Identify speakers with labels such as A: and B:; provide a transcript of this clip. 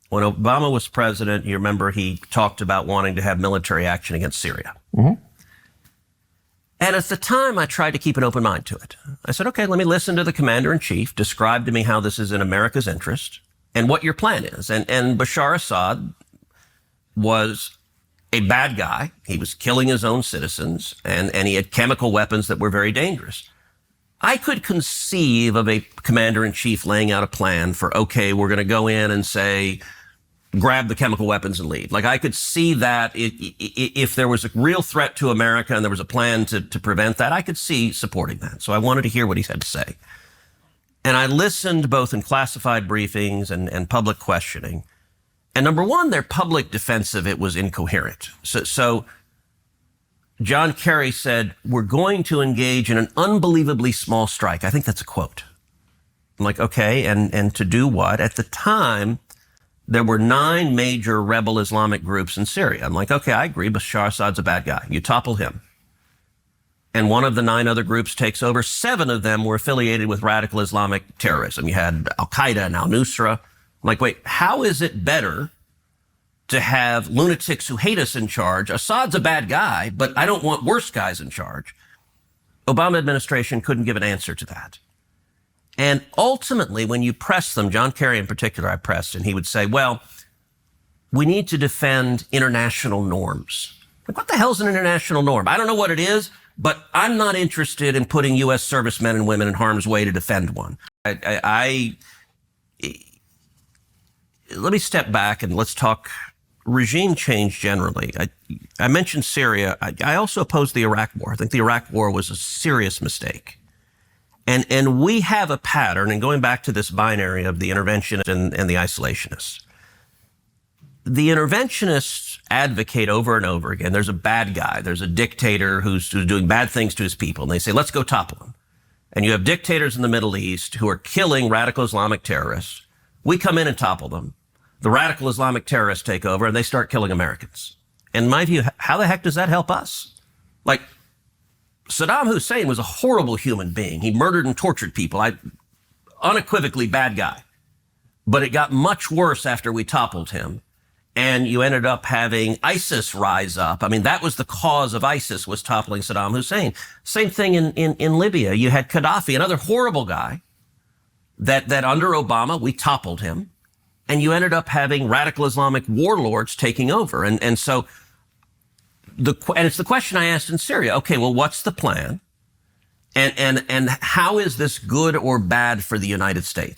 A: When Obama was president, you remember he talked about wanting to have military action against Syria. Mm-hmm. And at the time, I tried to keep an open mind to it. I said, okay, let me listen to the commander-in-chief, describe to me how this is in America's interest and what your plan is. And Bashar Assad was a bad guy. He was killing his own citizens, and he had chemical weapons that were very dangerous. I could conceive of a commander-in-chief laying out a plan for, okay, we're going to go in and say, grab the chemical weapons and leave. Like, I could see that if there was a real threat to America and there was a plan to prevent that, I could see supporting that. So I wanted to hear what he had to say. And I listened both in classified briefings and public questioning. And number one, their public defense of it was incoherent. So John Kerry said, we're going to engage in an unbelievably small strike. I think that's a quote. I'm like, okay, and to do what? At the time, there were 9 major rebel Islamic groups in Syria. I'm like, okay, I agree, Bashar Assad's a bad guy. You topple him. And one of the 9 other groups takes over. 7 of them were affiliated with radical Islamic terrorism. You had Al-Qaeda and Al-Nusra. I'm like, wait, how is it better to have lunatics who hate us in charge? Assad's a bad guy, but I don't want worse guys in charge. Obama administration couldn't give an answer to that. And ultimately, when you press them, John Kerry in particular, I pressed, and he would say, well, we need to defend international norms. Like, what the hell's an international norm? I don't know what it is, but I'm not interested in putting U.S. servicemen and women in harm's way to defend one. Let me step back and let's talk regime change generally. I mentioned Syria. I also opposed the Iraq War. I think the Iraq War was a serious mistake. And we have a pattern, and going back to this binary of the interventionists and the isolationists. The interventionists advocate over and over again, there's a bad guy, there's a dictator who's doing bad things to his people, and they say, let's go topple him. And you have dictators in the Middle East who are killing radical Islamic terrorists. We come in and topple them. The radical Islamic terrorists take over, and they start killing Americans. In my view, how the heck does that help us? Like, Saddam Hussein was a horrible human being. He murdered and tortured people. Unequivocally bad guy. But it got much worse after we toppled him. And you ended up having ISIS rise up. I mean, that was the cause of ISIS, was toppling Saddam Hussein. Same thing in Libya. You had Gaddafi, another horrible guy, that under Obama, we toppled him. And you ended up having radical Islamic warlords taking over. And so it's the question I asked in Syria. Okay, well, what's the plan? And how is this good or bad for the United States?